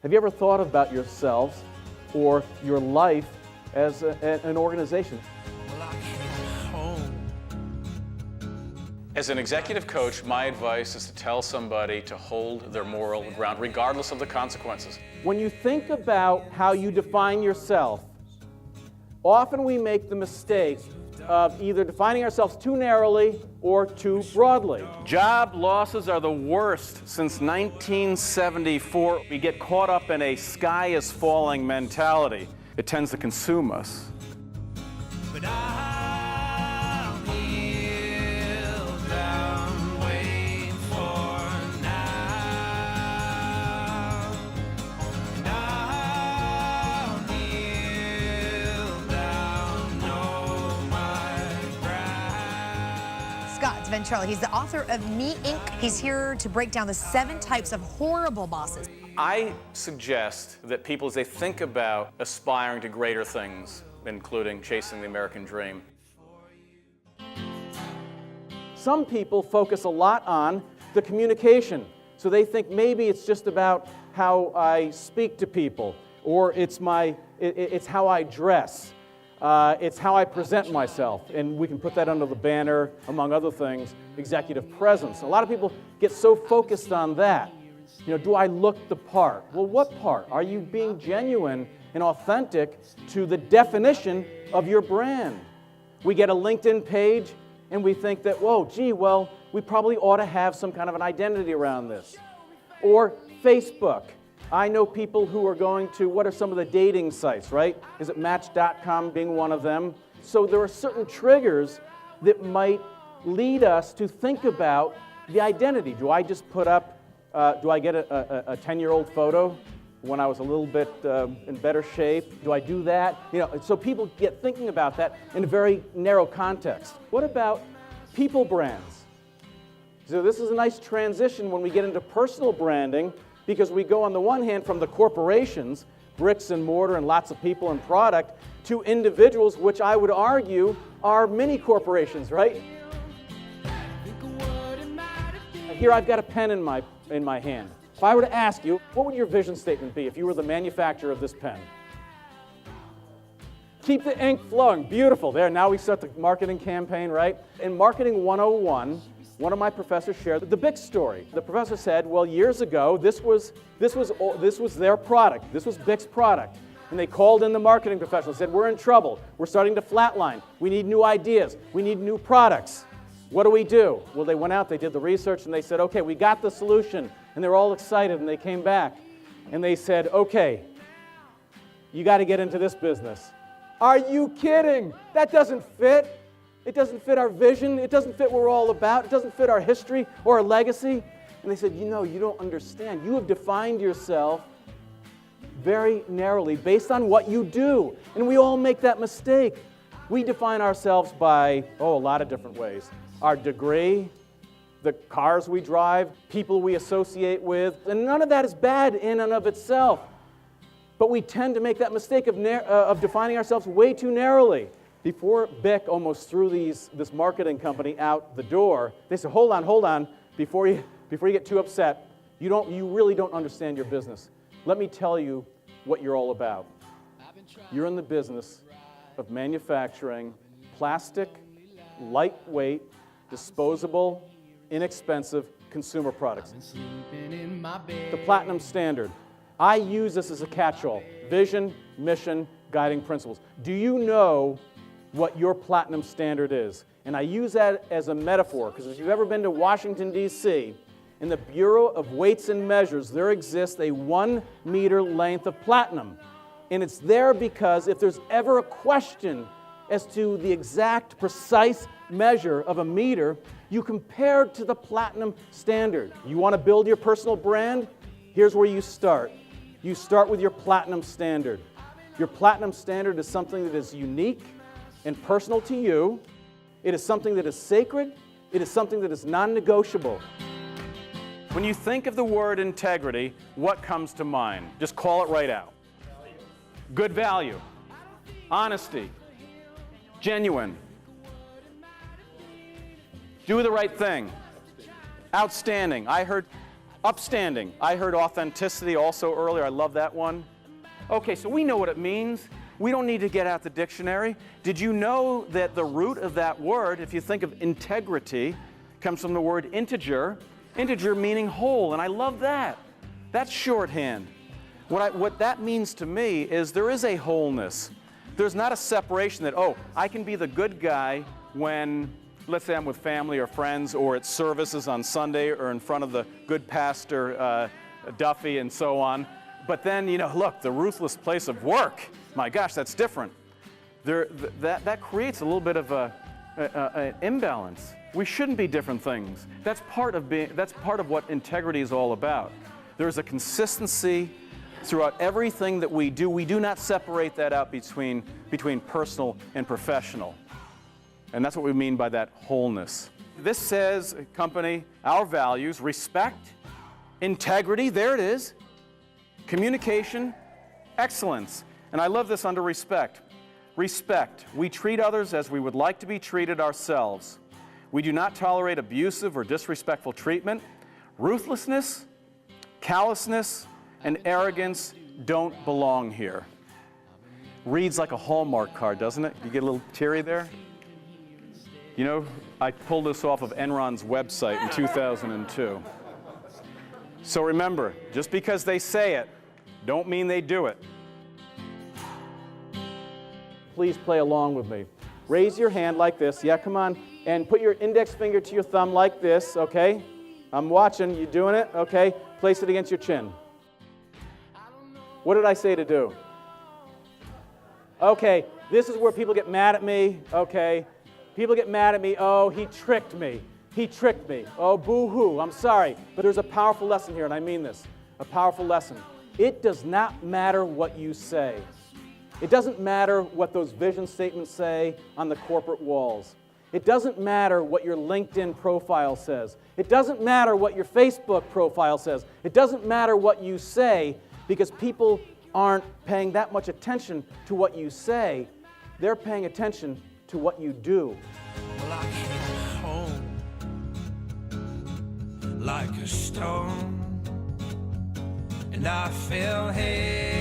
Have you ever thought about yourselves or your life as an organization? As an executive coach, my advice is to tell somebody to hold their moral ground, regardless of the consequences. When you think about how you define yourself, often we make the mistake of either defining ourselves too narrowly or too broadly. Job losses are the worst since 1974. We get caught up in a sky is falling mentality. It tends to consume us. But I'll kneel down, wait for now. And I'll kneel down, know my ground. Scott Ventrella, he's the author of Me Inc. He's here to break down the 7 types of horrible bosses. I suggest that people, as they think about aspiring to greater things, including chasing the American dream. Some people focus a lot on the communication. So they think maybe it's just about how I speak to people, or it's how I dress. It's how I present myself. And we can put that under the banner, among other things, executive presence. A lot of people get so focused on that. You know, do I look the part? Well, what part? Are you being genuine and authentic to the definition of your brand? We get a LinkedIn page and we think that, whoa, gee, well, we probably ought to have some kind of an identity around this. Or Facebook. I know people who are going to, what are some of the dating sites, right? Is it Match.com being one of them? So there are certain triggers that might lead us to think about the identity. Do I just put up do I get a 10-year-old photo when I was a little bit in better shape? Do I do that? You know, so people get thinking about that in a very narrow context. What about people brands? So this is a nice transition when we get into personal branding, because we go on the one hand from the corporations, bricks and mortar and lots of people and product, to individuals, which I would argue are mini corporations, right? Here I've got a pen in my hand. If I were to ask you, what would your vision statement be if you were the manufacturer of this pen? Keep the ink flowing. Beautiful. There, now we start the marketing campaign, right? In Marketing 101, one of my professors shared the Bic story. The professor said, well, years ago, this was their product. This was Bic's product. And they called in the marketing professional and said, we're in trouble. We're starting to flatline. We need new ideas. We need new products. What do we do? Well, they went out, they did the research, and they said, okay, we got the solution. And they were all excited, and they came back. And they said, okay, you got to get into this business. Are you kidding? That doesn't fit. It doesn't fit our vision. It doesn't fit what we're all about. It doesn't fit our history or our legacy. And they said, you know, you don't understand. You have defined yourself very narrowly based on what you do. And we all make that mistake. We define ourselves by, a lot of different ways. Our degree, the cars we drive, people we associate with, and none of that is bad in and of itself. But we tend to make that mistake of defining ourselves way too narrowly. Before Bic almost threw this marketing company out the door, they said, hold on, before you get too upset, you really don't understand your business. Let me tell you what you're all about. You're in the business of manufacturing plastic, lightweight, disposable, inexpensive consumer products. The Platinum Standard. I use this as a catch-all. Vision, mission, guiding principles. Do you know what your Platinum Standard is? And I use that as a metaphor, because if you've ever been to Washington, D.C., in the Bureau of Weights and Measures, there exists a 1-meter length of platinum. And it's there because if there's ever a question as to the exact, precise measure of a meter, you compare it to the Platinum Standard. You want to build your personal brand? Here's where you start. You start with your Platinum Standard. Your Platinum Standard is something that is unique and personal to you. It is something that is sacred. It is something that is non-negotiable. When you think of the word integrity, what comes to mind? Just call it right out. Good value, honesty, genuine, do the right thing, outstanding. I heard Upstanding. I heard authenticity also earlier. I love that one. Okay, so we know what it means. We don't need to get out the dictionary. Did you know that the root of that word, if you think of integrity, comes from the word integer? Integer meaning whole, and I love that. That's shorthand. What that means to me is there is a wholeness. There's not a separation that, oh, I can be the good guy when, let's say I'm with family or friends or at services on Sunday or in front of the good pastor Duffy and so on. But then, look, the ruthless place of work, my gosh, that's different. That creates a little bit of an imbalance. We shouldn't be different things. That's part of what integrity is all about. There's a consistency throughout everything that we do. We do not separate that out between personal and professional. And that's what we mean by that wholeness. This says, company, our values: respect, integrity, there it is, communication, excellence. And I love this under respect. Respect. We treat others as we would like to be treated ourselves. We do not tolerate abusive or disrespectful treatment. Ruthlessness, callousness, and arrogance don't belong here. Reads like a Hallmark card, doesn't it? You get a little teary there? I pulled this off of Enron's website in 2002. So remember, just because they say it, don't mean they do it. Please play along with me. Raise your hand like this. Yeah, come on. And put your index finger to your thumb like this, okay? I'm watching. You doing it? Okay. Place it against your chin. What did I say to do? Okay, this is where people get mad at me, okay? People get mad at me. Oh, he tricked me. He tricked me. Oh, boo-hoo, I'm sorry. But there's a powerful lesson here, and I mean this. A powerful lesson. It does not matter what you say. It doesn't matter what those vision statements say on the corporate walls. It doesn't matter what your LinkedIn profile says. It doesn't matter what your Facebook profile says. It doesn't matter what you say, because people aren't paying that much attention to what you say. They're paying attention to what you do. Well, I came home like a stone, and I fell heavy